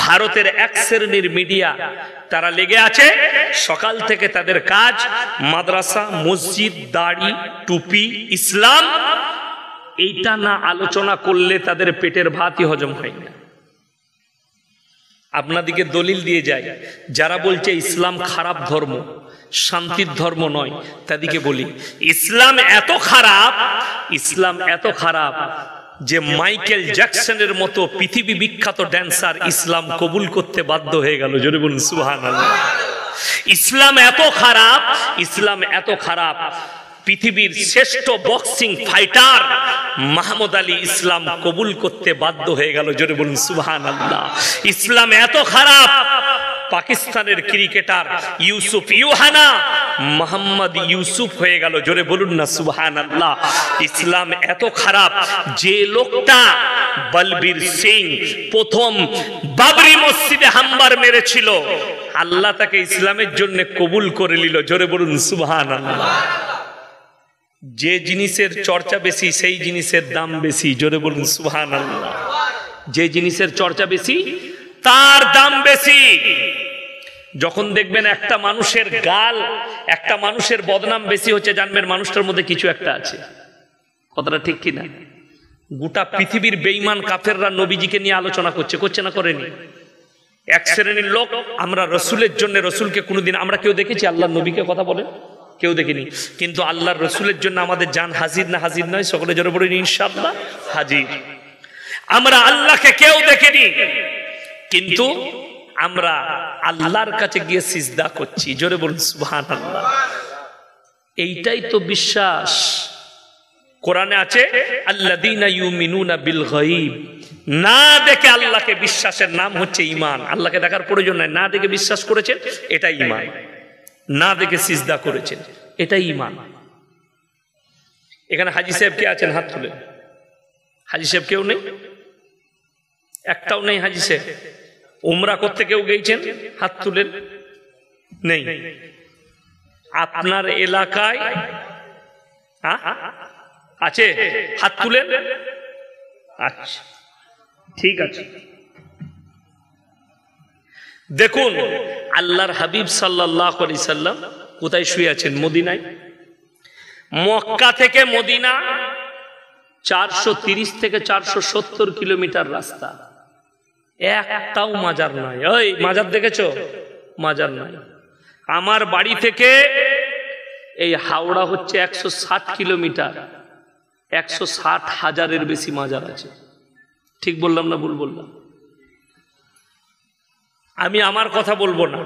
ভারতের এক শ্রেণীর মিডিয়া তারা লেগে আছে, সকাল থেকে তাদের কাজ মাদ্রাসা, মসজিদ, দাড়ি, টুপি, ইসলাম, এইটা না আলোচনা করলে তাদের পেটের ভাতই হজম হয় না। আপনাদিকে দলিল দিয়ে যায়, যারা বলছে ইসলাম খারাপ ধর্ম, শান্তির ধর্ম নয়, তাদেরকে বলি ইসলাম এত খারাপ, ইসলাম এত খারাপ যে মাইকেল জ্যাকসনের মতো পৃথিবী বিখ্যাত ড্যান্সার ইসলাম কবুল করতে বাধ্য হয়ে গেল। জোরে বলুন সুবহানাল্লাহ। ইসলাম এত খারাপ, ইসলাম এত খারাপ, পৃথিবীর শ্রেষ্ঠ বক্সিং ফাইটার মাহমুদ আলী ইসলাম কবুল করতে বাধ্য হয়ে গেল। জোরে বলুন সুবহানাল্লাহ। ইসলাম এত খারাপ, পাকিস্তানের ক্রিকেটার ইউসুফ ইউহানা মোহাম্মদ ইউসুফ হয়ে গেল। জোরে বলুন না সুবহানাল্লাহ। ইসলাম এত খারাপ, যে লোকটা বলবীর সিং প্রথম বাবরি মসজিদে হামবার মেরেছিল, আল্লাহ তাকে ইসলামের জন্য কবুল করে নিল। জোরে বলুন সুবহানাল্লাহ। যে জিনিসের চর্চা বেশি সেই জিনিসের দাম বেশি। জোরে বলুন সুবহানাল্লাহ। যে জিনিসের চর্চা বেশি তার দাম বেশি। যখন দেখবেন একটা মানুষের গাল, একটা মানুষের বদনাম বেশি হচ্ছে, জানবেন মানুষটার মধ্যে কিছু একটা আছে। কথাটা ঠিক কিনা? গোটা পৃথিবীর বেঈমান কাফেররা নবীজিকে নিয়ে আলোচনা করছে, করছে না করেনি? এক শ্রেণীর লোক, আমরা রসুলের জন্য, রসুলকে কোনোদিন আমরা কেউ দেখেছি আল্লাহর নবীকে কথা বলেন? কেউ দেখিনি। কিন্তু আল্লাহর রসুলের জন্য আমাদের জান হাজির না হাজির নয়? সকলে জোরে বলুন ইনশাআল্লাহ হাজির। আমরা আল্লাহকে কেউ দেখিনি, কিন্তু আমরা আল্লাহর কাছে গিয়ে সিজদা করছি। জোরে বলুন সুবহানাল্লাহ। এইটাই তো বিশ্বাস। কোরআনে আছে আল্লাযীনা ইউমিনুনা বিল গায়ব, না দেখে আল্লাহকে বিশ্বাসের নাম হচ্ছে ঈমান। আল্লাহকে দেখার প্রয়োজন নাই, না দেখে বিশ্বাস করেছেন, এটাই ঈমান। না দেখে সিজদা করেছেন, এটাই ঈমান। এখানে হাজী সাহেব কে আছেন? হাত তুলেন। হাজী সাহেব কেউ নেই? একটাও নেই হাজী সাহেব? উমরা করতে কেউ গেছেন? হাত তুলেন। নেই। আপনার এলাকায় আছে? হাত তুলেন। আচ্ছা, ঠিক আছে। দেখুন আল্লাহর হাবিব সাল্লাল্লাহু আলাইহি সাল্লাম কোথায় শুয়ে আছেন? মদিনায়। মক্কা থেকে মদিনা 430 থেকে 470 কিলোমিটার রাস্তা। একটাও মাজার নাই। ওই মাজার দেখেছো? মাজার নাই। আমার বাড়ি থেকে এই হাওড়া হচ্ছে 160 কিলোমিটার, 160,000-এর বেশি মাজার আছে। ঠিক বললাম না ভুল বললাম? আমি আমার কথা বলবো না,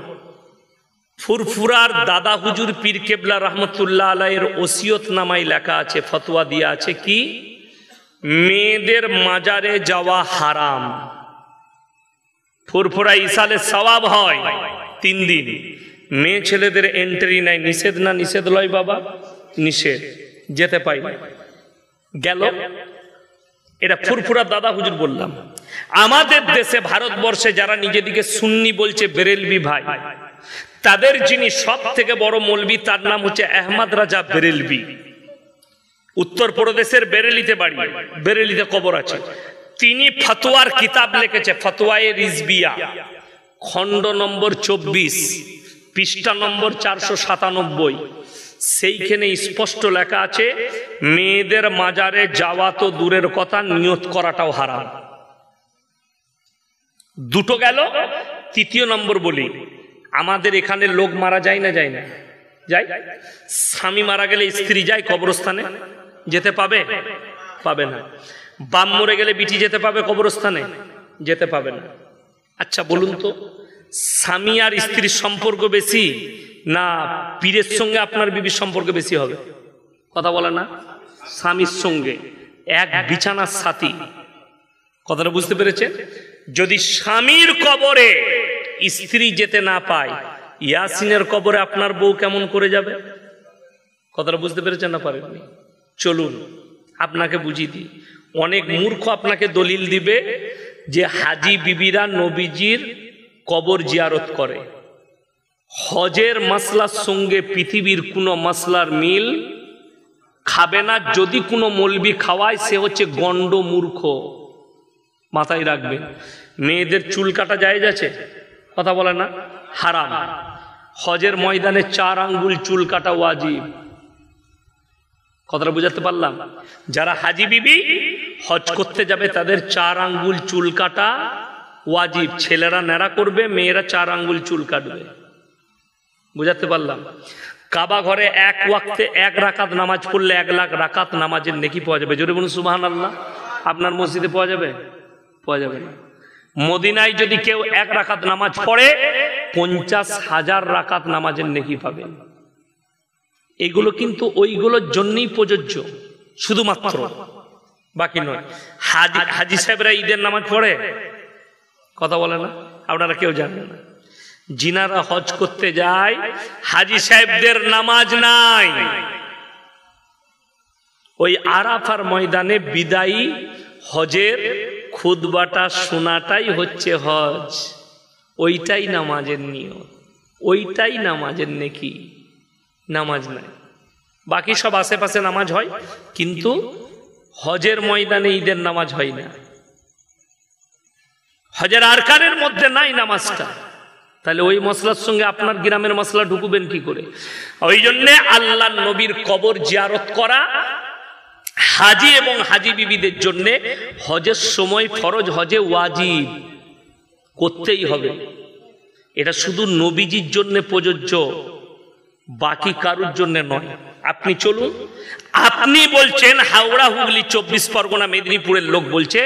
ফুরফুরার দাদা হুজুর পীর কেবলা রহমতুল্লাহ আলাইহির ওসিয়ত নামায় লেখা আছে, ফতোয়া দিয়া আছে কি মেয়েদের মাজারে যাওয়া হারাম। ফুরফুরা ইসালে সওয়াব হয় 3 দিন, মেয়ে ছেলেদের এন্ট্রি নাই। নিষেধ না? নিষেধ লয় বাবা, নিষেধ, যেতে পাই গেল। এটা ফুরফুরা দাদা হুজুর বললাম। আমাদের দেশে ভারতবর্ষে যারা নিজেদিকে সুন্নি বলছে, বেরেলভি ভাই, তাদের যিনি সব থেকে বড় মৌলবি তার নাম হচ্ছে আহমদ রাজা বেরেলভি। উত্তরপ্রদেশের বেরেলিতে বাড়ি, বেরেলিতে কবর আছে। তিনি ফতোয়ার কিতাব লিখেছে, ফতোয়ায়ে রিজবিয়া, খণ্ড নম্বর 24, পৃষ্ঠা নম্বর 497। সেইখানে স্পষ্ট লেখা আছে মেয়েদের মাজারে যাওয়া তো দূরের কথা, নিয়ত করাটাও হারাম। দুটো গেল। তৃতীয় নম্বর বলি, আমাদের এখানে লোক মারা যায় না? যায় না? যায়। স্বামী মারা গেলে স্ত্রী যায় কবরস্থানে, যেতে পাবে? পাবে না। বাপ মরে গেলে বিটি যেতে পাবে কবরস্থানে? যেতে পাবে না। আচ্ছা বলুন তো, স্বামী আর স্ত্রীর সম্পর্ক বেশি না পীরের সঙ্গে আপনার বিবির সম্পর্ক বেশি হবে? কথা বলে না? স্বামীর সঙ্গে, এক বিছানার সাথী। কথাটা বুঝতে পেরেছেন? যদি স্বামীর কবরে স্ত্রী যেতে না পায়, ইয়াসিনের কবরে আপনার বউ কেমন করে যাবে? কথাটা বুঝতে পেরেছেন না পারেননি? চলুন আপনাকে বুঝিয়ে দিই। অনেক মূর্খ আপনাকে দলিল দিবে যে হাজি বিবিরা নবীজির কবর জিয়ারত করে। হজের মাসলার সঙ্গে পৃথিবীর কোনো মাসলার মিল খাবে না। যদি কোনো মৌলবি খাওয়ায় সে হচ্ছে গন্ড মূর্খ, মাথায় রাখবেন। মেয়েদের চুল কাটা জায়েজ আছে? কথা বলে না, হারাম। হজের ময়দানে 4 আঙ্গুল চুল কাটা ওয়াজিব। কথাটা বুঝাতে পারলাম? যারা হাজি বিবি হজ করতে যাবে তাদের 4 আঙ্গুল চুল কাটা ওয়াজিব। ছেলেরা ন্যাড়া করবে, মেয়েরা 4 আঙ্গুল চুল কাটবে। বুঝাতে পারলাম? কাবা ঘরে 1 ওয়াক্তে 1 রাকাত নামাজ পড়লে 1 লাখ রাকাত নামাজের নেকি পাওয়া যাবে। জোরে বলুন সুবহানাল্লাহ। আপনার মসজিদে পাওয়া যাবে? পাওয়া যাবে না। মদিনায় যদি কেউ 1 রাকাত নামাজ পড়ে 50,000 রাকাত নামাজের নেকি পাবেন। এগুলো কিন্তু ওইগুলোর জন্যই প্রযোজ্য, শুধুমাত্র, বাকি নয়। হাজি সাহেবরা ঈদের নামাজ পড়ে? কথা বলে না, আপনারা কেউ জানেন না। জিনারা হজ করতে যায়, হাজি সাহেবদের নামাজ নাই। ওই আরাফার ময়দানে বিদায়ী হজের খুতবাটা শোনাটাই হচ্ছে হজ। ওইটাই নামাজের নিয়ত, ওইটাই নামাজের নেকি। নামাজ নাই, বাকি সব আশেপাশে নামাজ হয়, কিন্তু হজের ময়দানে ঈদের নামাজ হয় না। হজের আরকানের মধ্যে নাই নামাজটা। তাহলে ওই মসলার সঙ্গে আপনার গ্রামের মসলা ঢুকবেন কি করে? ওই জন্যে আল্লাহ নবীর কবর জিয়ারত করা হাজি এবং হাজি বিবিদের জন্য হজের সময় ফরজ, হজে ওয়াজিব করতেই হবে। এটা শুধু নবীজির জন্য প্রযোজ্য, বাকি কারুর জন্য নয়। আপনি চলুন, আপনি বলছেন হাওড়া, হুগলি, 24 পরগনা, মেদিনীপুরের লোক বলছে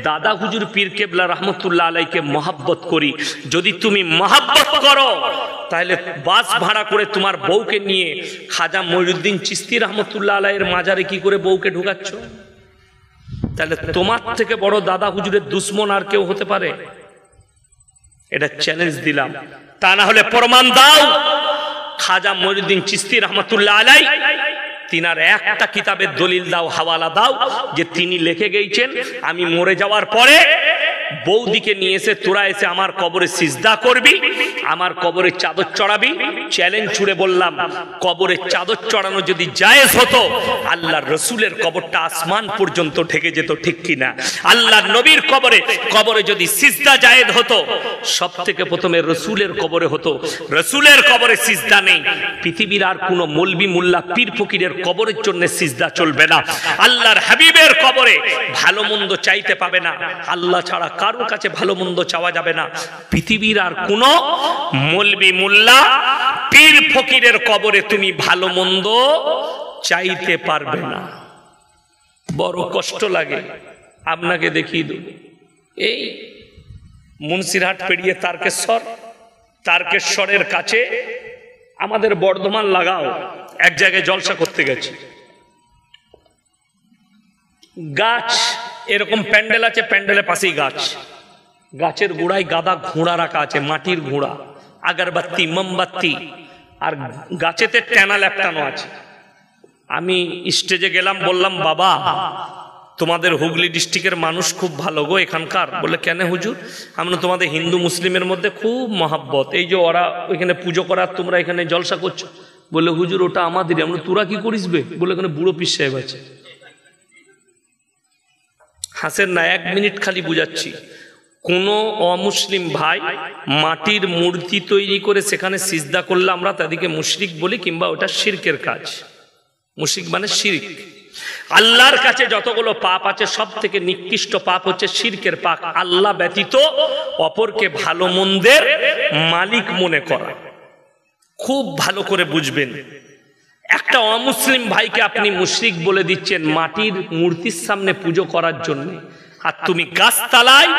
দাদা হুজুর পীর কেবলা রহমতুল্লাহ আলাইকে মহাব্বত করি। যদি তুমি মহাব্বত করো তাহলে বাস ভাড়া করে তোমার বউকে নিয়ে খাজা মঈনুদ্দিন চিশতি রহমতুল্লাহ আলাইয়ের মাজারে কি করে বউকে ঢুকাচ্ছ? তাহলে তোমার থেকে বড় দাদা হুজুরের দুশ্মন আর কেউ হতে পারে? এটা চ্যালেঞ্জ দিলাম। তা না হলে প্রমাণ দাও। খাজা মঈনুদ্দিন চিশতি রহমতুল্লাহ আলাই তিনার একটা কিতাবের দলিল দাও, হাওয়ালা দাও, যে তিনি লিখে গেছেন আমি মরে যাওয়ার পরে বৌদিকে নিয়ে এসে তোরা এসে আমার কবরে সিজদা করবি, আমার কবরে চাদর চড়াবি। চ্যালেঞ্জ ছুড়ে বললাম, কবরে চাদর চড়ানো যদি জায়েজ হতো আল্লাহর রসুলের কবরটা আসমান পর্যন্ত ঢেকে যেত, ঠিক কিনা? আল্লাহর নবীর কবরে যদি সিজদা জায়েজ হতো সব থেকে প্রথমে রসুলের কবরে হতো। রসুলের কবরে সিজদা নেই, পৃথিবীর আর কোনো মৌলবি মোল্লা পীর ফকিরের কবরের জন্য সিজদা চলবে না। আল্লাহর হাবিবের কবরে ভালো মন্দ চাইতে পাবে না, আল্লাহ ছাড়া কারোর কাছে ভালো মন্দ চাওয়া যাবে না। পৃথিবীর আর কোন মৌলবি মোল্লা পীর ফকিরের কবরে তুমি ভালো মন্দ চাইতে পারবে না। বড় কষ্ট লাগে। আপনাকে দেখিয়ে দেব, এই মুন্সিরহাট পেরিয়ে তারকেশ্বরের কাছে আমাদের বর্ধমান লাগাও এক জায়গায় জলসা করতে গেছি। গাছ এরকম প্যান্ডেল আছে, প্যান্ডেলের পাশেই গাছ, গাছের গোড়ায় গাদা ঘোড়া রাখা আছে, মাটির ঘোড়া, আগরবাতি, মোমবাতি, আর গাছেতে ট্যানা ল্যাপটানো আছে। আমি স্টেজে গেলাম, বললাম বাবা তোমাদের হুগলি ডিস্ট্রিক্টের মানুষ খুব ভালো গো এখানকার। বলে কেন হুজুর? আমরা তোমাদের হিন্দু মুসলিমের মধ্যে খুব মহাব্বত, এই যে ওরা ওইখানে পুজো করার তোমরা এখানে জলসা করছো। বলে হুজুর ওটা আমাদেরই। আমরা তোরা কি করিসবে? বলে এখানে বুড়ো পীর সাহেব আছে। হাসেন না, 1 মিনিট খালি বুঝাচ্ছি। কোন অমুসলিম ভাই মাটির মূর্তি তৈরি করে সেখানে সিজদা করলে আমরা তাদেরকে মুশরিক বলি, কিংবা ওটা শিরকের কাজ। মুশরিক মানে শিরক। আল্লাহর কাছে যতগুলো পাপ আছে সব থেকে নিকৃষ্ট পাপ হচ্ছে শিরকের পাপ। আল্লাহ ব্যতীত অপরকে ভালো মন্দের মালিক মনে করা। খুব ভালো করে বুঝবেন, একটা অমুসলিম ভাইকে আপনি মুশরিক বলে দিচ্ছেন মাটির মূর্তির সামনে পুজো করার জন্য, আর তুমি গাছতলায়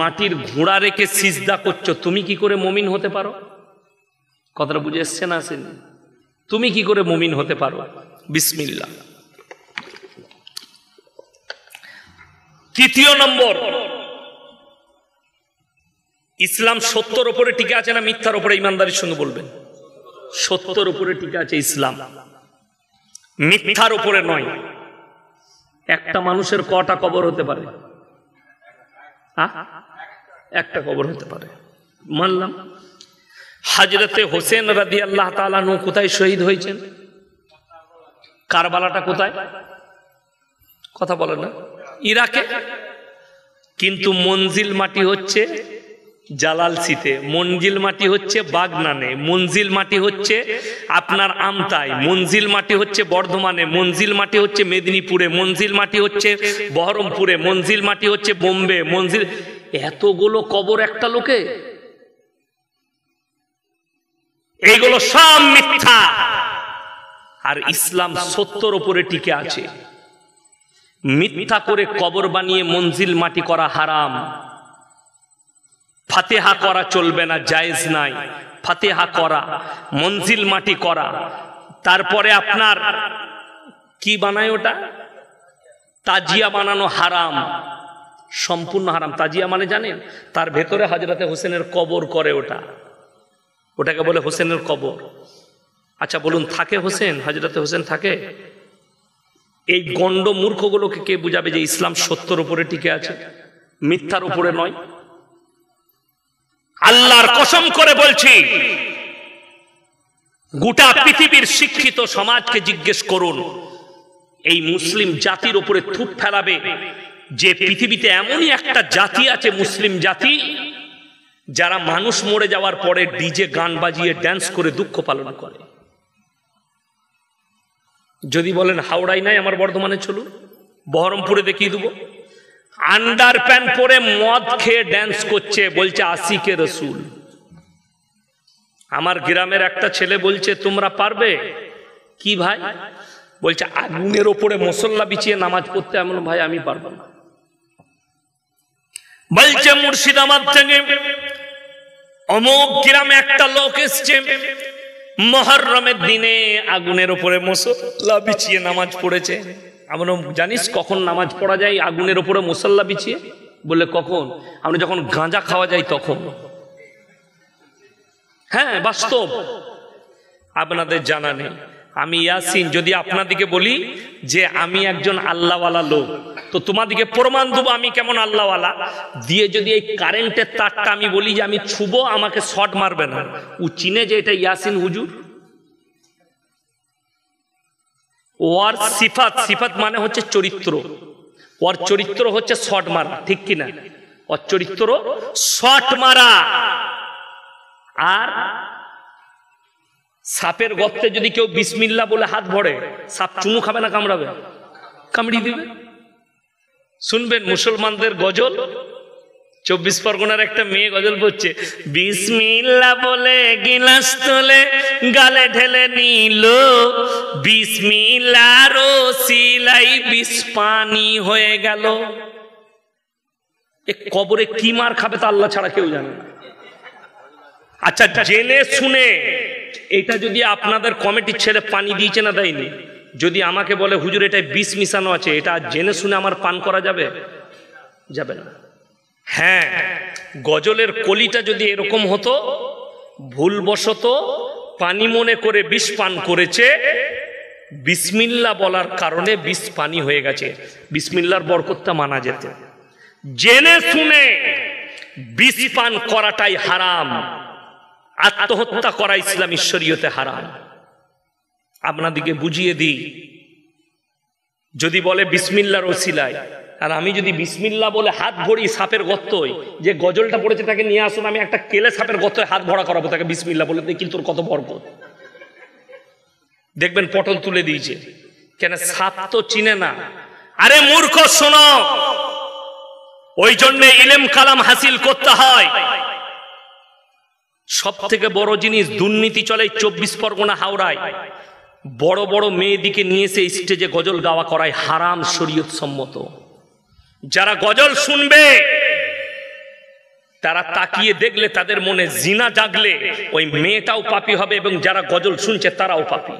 মাটির ঘোড়া রেখে সিজদা করছো। তুমি কি করে মুমিন হতে পারো? কথাটা বুঝে এসছে না? আসেন, তুমি কি করে মুমিন হতে পারো? বিসমিল্লাহ। তৃতীয় নম্বর, ইসলাম সত্যর উপরে টিকে আছে না মিথ্যার উপরে? ইমানদারির সঙ্গে বলবেন। সত্যর উপরে টিকে আছে ইসলাম, মিথ্যার উপরে নয়। একটা মানুষের কটা কবর হতে পারে? একটা কবর হতে পারে, মানলাম। হযরতে হোসেন রাদিয়াল্লাহু তাআলা আনহু কোথায় শহীদ হয়েছেন? কারবালাটা কোথায়? কথা বলেন না? ইরাকে। কিন্তু মঞ্জিল মাটি হচ্ছে জালালসিতে, মঞ্জিল মাটি হচ্ছে বাগনানে, মঞ্জিল মাটি হচ্ছে আপনার আমতায়, মঞ্জিল মাটি হচ্ছে বর্ধমানে, মঞ্জিল মাটি হচ্ছে মেদিনীপুরে, মঞ্জিল মাটি হচ্ছে বহরমপুরে, মঞ্জিল মাটি হচ্ছে বোম্বে, মঞ্জিল। এতগুলো কবর একটা লোকে? এইগুলো সব মিথ্যা। আর ইসলাম সত্যর উপরে টিকে আছে। মিথ্যা করে কবর বানিয়ে মঞ্জিল মাটি করা হারাম। ফাতেহা করা চলবে না, জায়েজ নাই। ফাতেহা করা, মঞ্জিল মাটি করা, তারপরে আপনার কি বানায় ওটা, তাজিয়া বানানো হারাম, সম্পূর্ণ হারাম। তাজিয়া মানে জানেন? তার ভেতরে হযরতে হোসেনের কবর করে, ওটাকে বলে হোসেনের কবর। আচ্ছা বলুন, থাকে হোসেন? হযরতে হোসেন থাকে? এই গন্ড মূর্খগুলোকে কে বুঝাবে যে ইসলাম সত্যের উপরে টিকে আছে, মিথ্যার উপরে নয়? আল্লাহর কসম করে বলছি, গোটা পৃথিবীর শিক্ষিত সমাজকে জিজ্ঞেস করুন, এই মুসলিম জাতির উপরে থুপ ফেলাবে যে পৃথিবীতে এমনই একটা জাতি আছে, মুসলিম জাতি, যারা মানুষ মরে যাওয়ার পরে ডিজে গান বাজিয়ে ড্যান্স করে দুঃখ পালন করে। যদি বলেন হাওড়ায় নাই, আমার বর্ধমানে চলুন, বহরমপুরে দেখিয়ে দেবো। আন্ডার প্যান্ট পরে মদ খেয়ে ড্যান্স করছে, বলছে আশিকে রসুল। আমার গ্রামের একটা ছেলে বলছে তোমরা পারবে? কি ভাই? বলছে আগুনের ওপরে মুসল্লা বিছিয়ে নামাজ পড়তে। এমন ভাই আমি পারবো না। বলছে মুর্শিদাবাদ থেকে অমুক গ্রামে একটা লোক এসছে, মুহররমের দিনে আগুনের উপরে মুসল্লা বিছিয়ে নামাজ পড়েছে। আমরা জানিস কখন নামাজ পড়া যায় আগুনের উপরে মুসল্লা বিছিয়ে? বলে কখন? আমরা যখন গাঁজা খাওয়া যায় তখন। হ্যাঁ, বাস্তব, আপনাদের জানা নেই। আমি ইয়াসিন যদি আপনাদিকে বলি যে আমি একজন আল্লাহওয়ালা লোক, তো তোমাদিকে প্রমাণ দেবো আমি কেমন আল্লাহওয়ালা দিয়ে যদি এই কারেন্টের তারটা আমি বলি যে আমি ছুবো, আমাকে শর্ট মারবে না। ও চিনে যে এটা ইয়াসিন হুজুর। ওর সিফাত, সিফাত মানে হচ্ছে চরিত্র, ওর চরিত্র হচ্ছে শর্ট মারা, ঠিক কিনা? ওর চরিত্র শর্ট মারা। আর সাপের গর্তে যদি কেউ বিসমিল্লাহ বলে হাত ভরে, সাপ চুমু খাবে না কামড়াবে? কামড়িয়ে দিবে। শুনবেন মুসলমানদের গজল, 24 পরগনার একটা মেয়ে গজল পড়ছে, বিসমিল্লাহ বলে গিলাস তোলে গালে ঢেলে নিল, বিসমিল্লাহর ওসিলাই বিষ পানি হয়ে গেল। এ কবরে কি মার খাবে তা আল্লাহ ছাড়া কেউ জানে না। আচ্ছা জেনে শুনে, এটা যদি আপনাদের কমিটির ছেলে পানি দিয়েছে না দেয়নি, যদি আমাকে বলে হুজুর এটা বিষ মিশানো আছে, এটা জেনে শুনে আমার পান করা যাবে? যাবে না। হ্যাঁ, গজলের কলিটা যদি এরকম হতো, ভুলবশত পানি মনে করে বিষ পান করেছে, বিসমিল্লাহ বলার কারণে বিষ পানি হয়ে গেছে, বিসমিল্লাহর বরকতটা মানা যেত। জেনে শুনে বিষ পান করাটাই হারাম, আত্মহত্যা করা ইসলামী শরীয়তে হারাম। আপনাদিকে বুঝিয়ে দিই, যদি বলে বিসমিল্লাহর ওসিলায়, আর আমি যদি বিসমিল্লাহ বলে হাত ভরি সাপের গর্তয়, যে গজলটা পড়েছে তাকে নিয়ে আসুন, আমি একটা কেলে সাপের গর্তয় হাত ভরা করাবো, তাকে বিসমিল্লাহ বলে দেখি তোর কত বরকত। দেখবেন পটল তুলে দিয়েছে, কেন? সাপ তো চিনে না। আরে মূর্খ শোনো, ওই জন্য ইলম কালাম হাসিল করতে হয়। সব থেকে বড় জিনিস দুর্নীতি চলে 24 পরগনা হাওড়ায়। বড় বড় মেয়েদিকে নিয়ে এসে স্টেজে গজল গাওয়া করায় হারাম, শরীয়ত সম্মত। যারা গজল শুনবে তারা তাকিয়ে দেখলে তাদের মনে জিনা জাগলে ওই মেয়েটাও পাপী হবে, এবং যারা গজল শুনছে তারাও পাপী।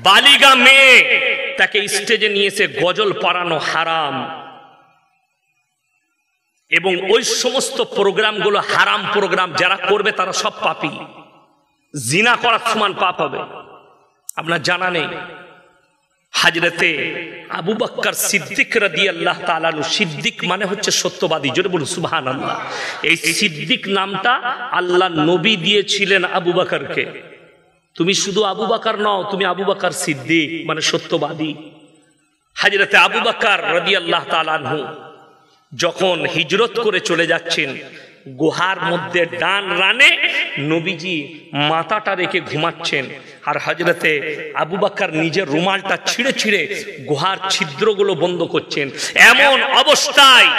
বালিগা মেয়ে তাকে স্টেজে নিয়ে এসে গজল পড়ানো হারাম, এবং ওই সমস্ত প্রোগ্রামগুলো হারাম প্রোগ্রাম। যারা করবে তারা সব পাপী, জিনা করার সমান পাপ হবে। আপনার জানা নেই হযরতে আবু বকর সিদ্দিক রাদিয়াল্লাহু তাআলা আনহু, সিদ্দিক মানে হচ্ছে সত্যবাদী, জোরে বলুন সুবহানাল্লাহ। এই সিদ্দিক নামটা আল্লাহ নবী দিয়েছিলেন আবু বকরকে। তুমি শুধু আবু বকর নও, তুমি আবু বকর সিদ্দিক মানে সত্যবাদী। হযরতে আবু বকর রাদিয়াল্লাহু তাআলা আনহু যখন হিজরত করে চলে যাচ্ছেন, গুহার মধ্যে ডান রানে নবীজি মাথাটা রেখে ঘুমাচ্ছেন, আর হযরতে আবু বকর নিজের রুমালটা ছিঁড়ে ছিঁড়ে গুহার ছিদ্রগুলো বন্ধ করছেন। এমন অবস্থায়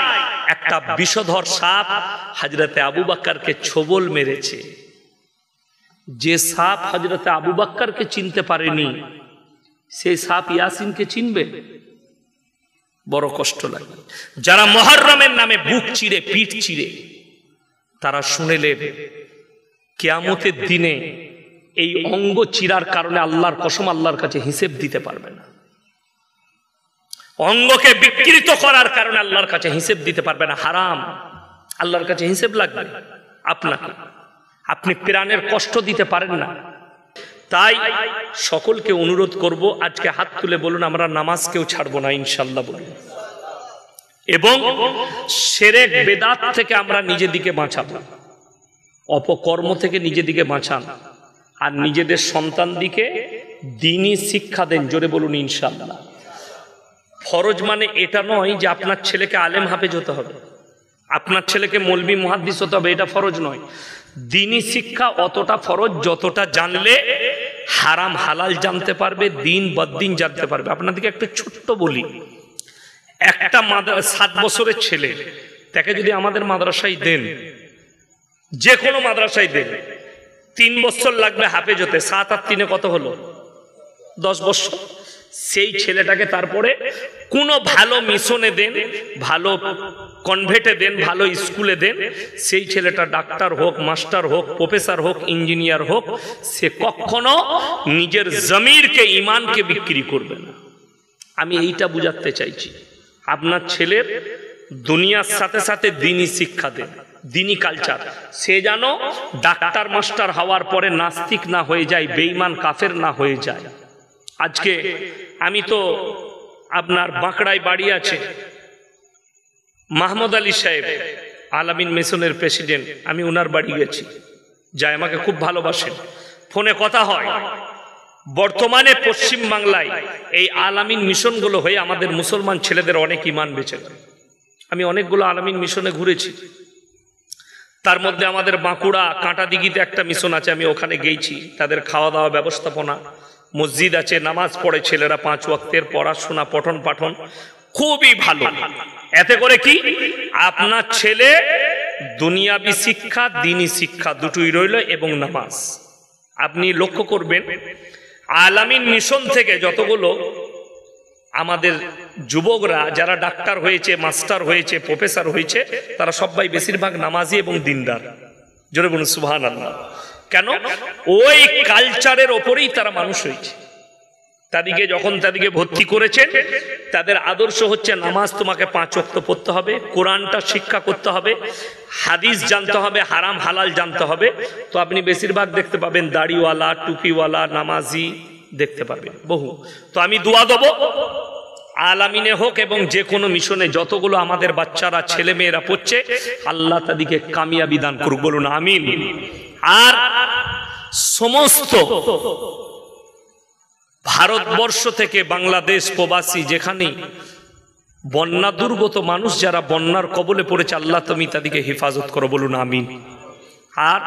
একটা বিষধর সাপ হযরতে আবু বকরকে ছোবল মেরেছে। যে সাপ হযরতে আবু বকরকে চিনতে পারেনি, সেই সাপ ইয়াসিনকে চিনবে? বড় কষ্ট লাগে। যারা মুহররমের নামে বুক চিরে পিঠ চিরে, তারা শুনেলেন কিয়ামতের দিনে এই অঙ্গ চিরার কারণে আল্লাহর কসম আল্লাহর কাছে হিসেব দিতে পারবে না। অঙ্গকে বিকৃত করার কারণে আল্লাহর কাছে হিসেব দিতে পারবে না, হারাম। আল্লাহর কাছে হিসেব লাগবে আপনাকে, আপনি প্রাণের কষ্ট দিতে পারেন না। তাই সকলকে অনুরোধ করব, আজকে হাত তুলে বলুন আমরা নামাজ কেউ ছাড়বো না ইনশাল্লাহ বলুন, এবং শিরক বেদাত থেকে আমরা নিজেদিকে বাঁচাবো, অপকর্ম থেকে নিজেদিকে বাঁচান, আর নিজেদের সন্তানদিকে দ্বীনি শিক্ষা দেন। জোরে বলুন ইনশাআল্লাহ। ফরজ মানে এটা নয় যে আপনার ছেলেকে আলেম হাফেজ হতে হবে, আপনার ছেলেকে মৌলবি মুহাদ্দিস হতে হবে, এটা ফরজ নয়। দ্বীনি শিক্ষা অতটা ফরজ যতটা জানলে হারাম হালাল জানতে পারবে, দিন বদ্দিন জানতে পারবে। আপনাদেরকে একটা ছোট্ট বলি, একটা 7 বছরের ছেলে, তাকে যদি আমাদের মাদ্রাসায় দেন, যে কোনো মাদ্রাসায় দেন, 3 বছর লাগবে হাফেজ হতে। 7 আর 3 কত হলো? 10 বছর। সেই ছেলেটাকে তারপরে কোনো ভালো মিশনে দেন, ভালো কনভেন্টে দেন, ভালো স্কুলে দেন, সেই ছেলেটা ডাক্তার হোক, মাস্টার হোক, প্রফেসর হোক, ইঞ্জিনিয়ার হোক, সে কখনো নিজের জমিরকে, ইমানকে বিক্রি করবে না। আমি এইটা বুঝাতে চাইছি। আপনার ছেলের দুনিয়ার সাথে সাথে দ্বীনি শিক্ষা দেন, দ্বীনি কালচার। সে যেন ডাক্তার মাস্টার হওয়ার পরে নাস্তিক না হয়ে যায়, বেঈমান কাফের না হয়ে যায়। আজকে আমি তো আপনার বাঁকড়ায় বাড়ি আছে, মাহমুদ আলী সাহেব আলামিন মিশনের প্রেসিডেন্ট, আমি ওনার বাড়ি গেছি, যাই আমাকে খুব ভালোবাসেন, ফোনে কথা হয়। বর্তমানে পশ্চিম বাংলায় এই আলামিন মিশনগুলো হয়ে আমাদের মুসলমান ছেলেদের অনেক ইমান বেঁচে গেল। আমি অনেকগুলো আলামিন মিশনে ঘুরেছি, তার মধ্যে আমাদের বাঁকুড়া কাঁটাদিঘিতে একটা মিশন আছে, আমি ওখানে গেছি। তাদের খাওয়া দাওয়া ব্যবস্থাপনা, মসজিদ আছে, নামাজ পড়ে ছেলেরা 5 ওয়াক্তের, পড়াশোনা পঠন পাঠন খুবই ভালো। এতে করে কি আপনার ছেলে দুনিয়াবি শিক্ষা, দ্বীনি শিক্ষা দুটোই রইল, এবং নামাজ। আপনি লক্ষ্য করবেন আলামিন মিশন থেকে যতগুলো আমাদের যুবকরা যারা ডাক্তার হয়েছে, মাস্টার হয়েছে, প্রফেসর হয়েছে, তারা সবাই বেশিরভাগ নামাজি এবং দিনদার। জোরে বলুন সুবহানাল্লাহ। কেন? ওই কালচারের ওপরেই তারা মানুষ হয়েছে। তাদেরকে যখন তাদেরকে ভর্তি করেছেন, তাদের আদর্শ হচ্ছে নামাজ তোমাকে 5 ওয়াক্ত পড়তে হবে, কোরআনটা শিক্ষা করতে হবে, হাদিস জানতে হবে, হারাম হালাল জানতে হবে। তো আপনি বেশিরভাগ দেখতে পাবেন দাড়িওয়ালা, টুপিওয়ালা, নামাজি দেখতে পাবেন বহু। তো আমি দোয়া দেব, আলামিনে হোক এবং যে কোনো মিশনে যতগুলো আমাদের বাচ্চারা ছেলে মেয়েরা পড়ছে, আল্লাহ তাদেরকে কামিয়াবি দান করুক, বলুন আমিন। আর সমস্ত ভারতবর্ষ থেকে বাংলাদেশ প্রবাসী যেখানে বন্যা দুর্গত মানুষ যারা বন্যার কবলে পড়েছে, আল্লাহ তুমি তাদেরকে হেফাজত করো, বলুন আমিন। আর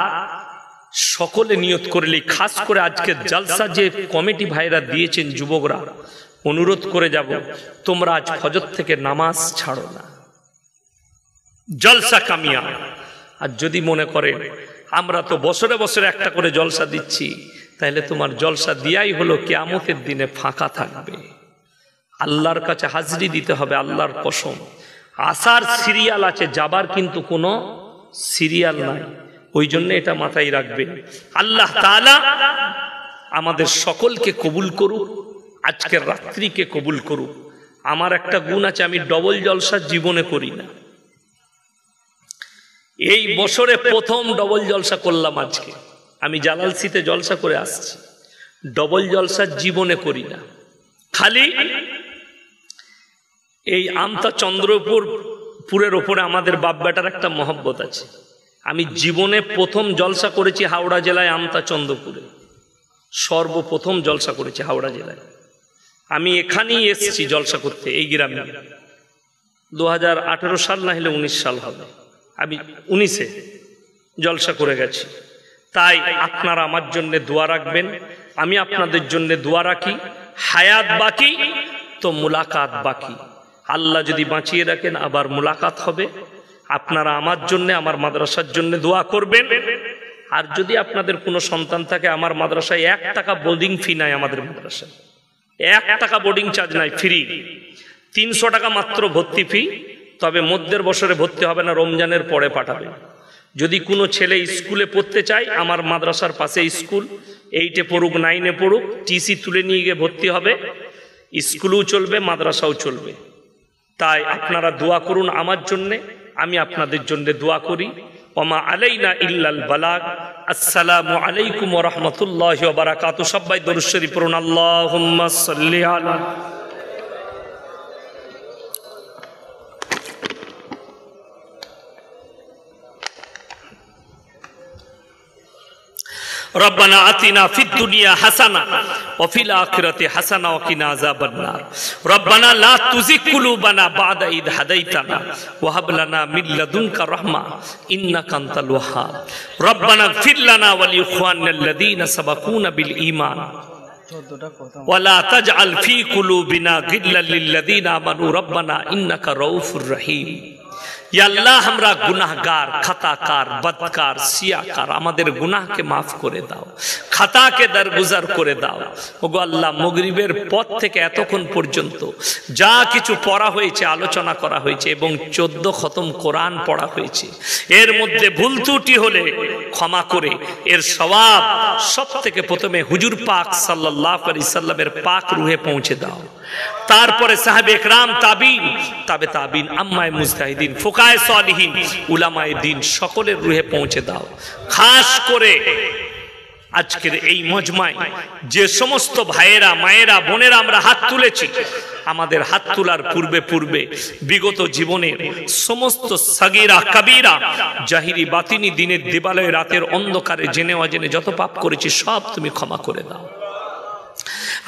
সকলে নিয়ত করলে, খাস করে আজকে জলসা যে কমিটি ভাইরা দিয়েছেন যুবকরা, অনুরোধ করে যাব, তোমরা আজ ফজর থেকে নামাজ ছাড়ো না, জলসা কামিয়া। আর যদি মনে করেন আমরা তো বছরে বছরে একটা করে জলসা দিচ্ছি, তাহলে তোমার জলসা দিয়াই হলো কিয়ামতের দিনে ফাঁকা থাকবে, আল্লাহর কাছে হাজরি দিতে হবে, আল্লাহর কসম। আসার সিরিয়াল আছে, যাবার কিন্তু কোনো সিরিয়াল নাই। ওই জন্য এটা মাথায় রাখবে। আল্লাহ তাআলা আমাদের সকলকে কবুল করুক, আজকের রাত্রিকে কবুল করুক। আমার একটা গুণ আছে, আমি ডবল জলসা জীবনে করি না। এই বছরে প্রথম ডবল জলসা করলাম আজকে। আমি জালালসিতে জলসা করে আসছি, ডবল জলসা জীবনে করি না। খালি এই আমতা চন্দ্রপুরের ওপরে আমাদের বাপ বেটার একটা মহব্বত আছে। আমি জীবনে প্রথম জলসা করেছি হাওড়া জেলায় আমতা চন্দ্রপুরে, সর্বপ্রথম জলসা করেছি হাওড়া জেলায়। আমি এখানেই এসেছি জলসা করতে, এই গ্রামে। 2018 সাল না হলে 19 সাল হবে, আমি 19-এ জলসা করে গেছি। তাই আপনারা আমার জন্য দোয়া রাখবেন, আমি আপনাদের জন্য দোয়া রাখি। হায়াত বাকি তো মুলাকাত বাকি। আল্লাহ যদি বাঁচিয়ে রাখেন আবার মুলাকাত হবে। আপনারা আমার জন্য, আমার মাদ্রাসার জন্য দোয়া করবেন। আর যদি আপনাদের কোনো সন্তান থাকে, আমার মাদ্রাসায় 1 টাকা বোর্ডিং ফি নাই, আমাদের মাদ্রাসায় 1 টাকা বোর্ডিং চার্জ নাই, ফ্রি। 300 টাকা মাত্র ভর্তি ফি, তবে মধ্যের বছরে ভর্তি হবে না, রমজানের পরে পাঠাবে। যদি কোনো ছেলে স্কুলে পড়তে চায়, আমার মাদ্রাসার পাশে স্কুল, 8-এ পড়ুক 9-এ পড়ুক, টিসি তুলে নিয়ে গিয়ে ভর্তি হবে, স্কুলও চলবে মাদ্রাসাও চলবে। তাই আপনারা দোয়া করুন আমার জন্যে, আমি আপনাদের জন্য দোয়া করি। ওমা আলাইনা ইল্লাল বালাগ। আসসালামু আলাইকুম ওয়া রাহমাতুল্লাহি ওয়া বারাকাতুহু। সবাই দরুদ শরীফ পড়ুন। আল্লাহুম্মা সাল্লি আলা ربنا آتنا في الدنيا حسنة وفي الآخرة حسنة وقنا عذاب النار ربنا لا تزغ قلوبنا بعد إذ هديتنا وهب لنا من لدنك رحمة إنك أنت الوهاب ربنا اغفر لنا ولإخواننا الذين سبقونا بالإيمان ولا تجعل في قلوبنا غلا للذين آمنوا ربنا إنك رؤوف رحيم। या अल्लाह हमरा गुनाहगार, खताकार, बदकार, सियाकार, आमादेर गुनाह के माफ करे दाओ, खता के दरगुजार करे दाओ। ओगो अल्लाह मगरिबेर पथ थेके एतक्षण पर्यन्त जा किछु पढ़ा हयेछे, आलोचना करा हयेछे एबं 14 खतम कुरान पढ़ा हयेछे, एर मध्ये भूल त्रुटि होले क्षमा करे एर सवाब सबथेके प्रथमे हुजूर पाक साल्लाल्लाहु आलैहि साल्लामेर पाक रूहे पौঁছে दाओ। तारपरे साहाबे एकराम, ताबीन, ताबे ताबीन, अम्माए मुजताहिदीन, फुकाए सालिहीन, उलामाए दीन सकलेर रूहे पौঁছে दाओ। खास करे আজকের এই মজমায় যে সমস্ত ভাইয়েরা, মায়েরা, বোনেরা আমরা হাত তুলেছি, আমাদের হাত তোলার পূর্বে পূর্বে বিগত জীবনের সমস্ত সাগীরা কবিরা, জাহিরি বাতিনি, দিনের দিবালয়, রাতের অন্ধকারে জেনে অজেনে যত পাপ করেছি সব তুমি ক্ষমা করে দাও।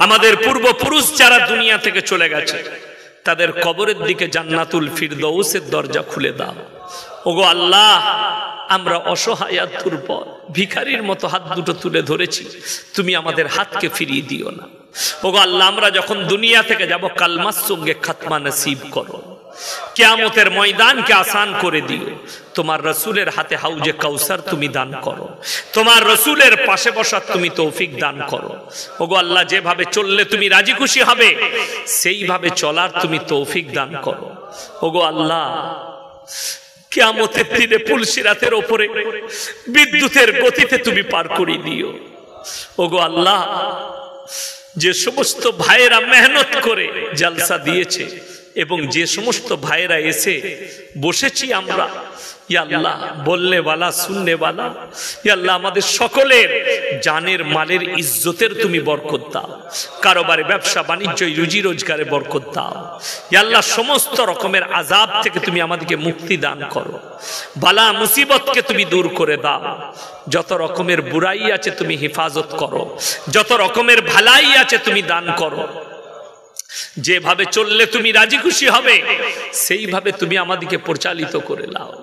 আমাদের পূর্বপুরুষ যারা দুনিয়া থেকে চলে গেছে তাদের কবরের দিকে জান্নাতুল ফিরদৌসের দরজা খুলে দাও। ওগো আল্লাহ, আমরা অসহায় দুর্বল ভিখারির মতো হাত দুটো তুলে ধরেছি, তুমি আমাদের হাতকে ফিরিয়ে দিও না। ওগো আল্লাহ, আমরা যখন দুনিয়া থেকে যাব কালমার সঙ্গে খাতমা নসিব করো, কিয়ামতের ময়দানকে আসান করে দিও। তোমার রসুলের হাতে হাউজে কাউসার তুমি দান করো, তোমার রসুলের পাশে বসার তুমি তৌফিক দান করো। ওগো আল্লাহ, যেভাবে চললে তুমি রাজি খুশি হবে সেইভাবে চলার তুমি তৌফিক দান করো। ওগো আল্লাহ, কিয়ামতের দিনে পুলসিরাতের উপরে বিদ্যুতের গতিতে তুমি পার করে দিও। ওগো আল্লাহ, যে সমস্ত ভাইয়েরা মেহনত করে জলসা দিয়েছে এবং যে সমস্ত ভাইয়েরা এসে বসেছি আমরা, ইয়া আল্লাহ, বলনে ওয়ালা শুননে ওয়ালা, ইয়া আল্লাহ, আমাদের সকলের জানের মালের ইজ্জতের তুমি বরকত দাও, কারোবারে ব্যবসা বাণিজ্য রুজি রোজগারে বরকত দাও। ইয়া আল্লাহ, সমস্ত রকমের আযাব থেকে তুমি আমাদেরকে মুক্তি দান করো, বালা মুসিবতকে তুমি দূর করে দাও। যত রকমের বুরাই আছে তুমি হেফাজত করো, যত রকমের ভালাই আছে তুমি দান করো। যেভাবে চললে তুমি রাজি খুশি হবে সেইভাবে তুমি আমাদেরকে পরিচালিত করে নাও।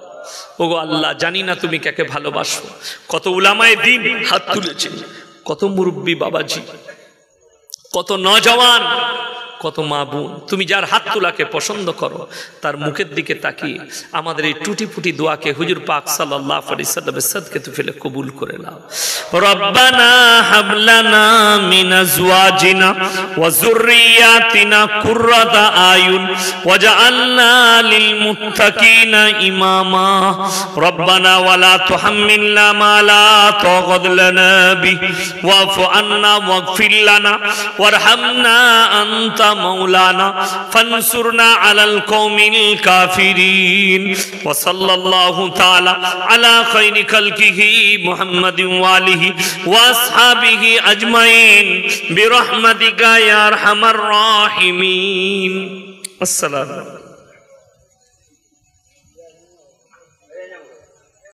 ওগো আল্লাহ, জানি না তুমি কাকে ভালোবাসো। কত উলামায়ে দ্বীন হাত তুলেছে, কত মুরব্বী বাবাজি, কত নওজওয়ান, কত মা বোন, তুমি যার হাত তোলাকে পছন্দ করো তার মুখের দিকে তাকিয়ে আমাদের এই টুটি ফুটি দোয়াকে হুজুর পাক সাল্লাল্লাহু আলাইহি সাল্লামের সাদকে তুফিলে কবুল করে নাও। রব্বানা হাব লানা মিন আজওয়াজিনা ওয়া যুররিয়াতিনা কুররাতা আয়ুন ওয়াজআলনা লিল মুত্তাকিনা ইমামা রব্বানা ওয়ালা তুহাম্মিলনা মা লা তাকাত লানা বিহি ওয়াফু আন্না ওয়াগফির লানা ওয়ারহামনা আনতা مولانا فانصرنا على القوم الكافرين وصلى الله تعالى على خير خلقه محمد وآله وأصحابه أجمعين برحمتك يا أرحم الراحمين. السلام عليكم.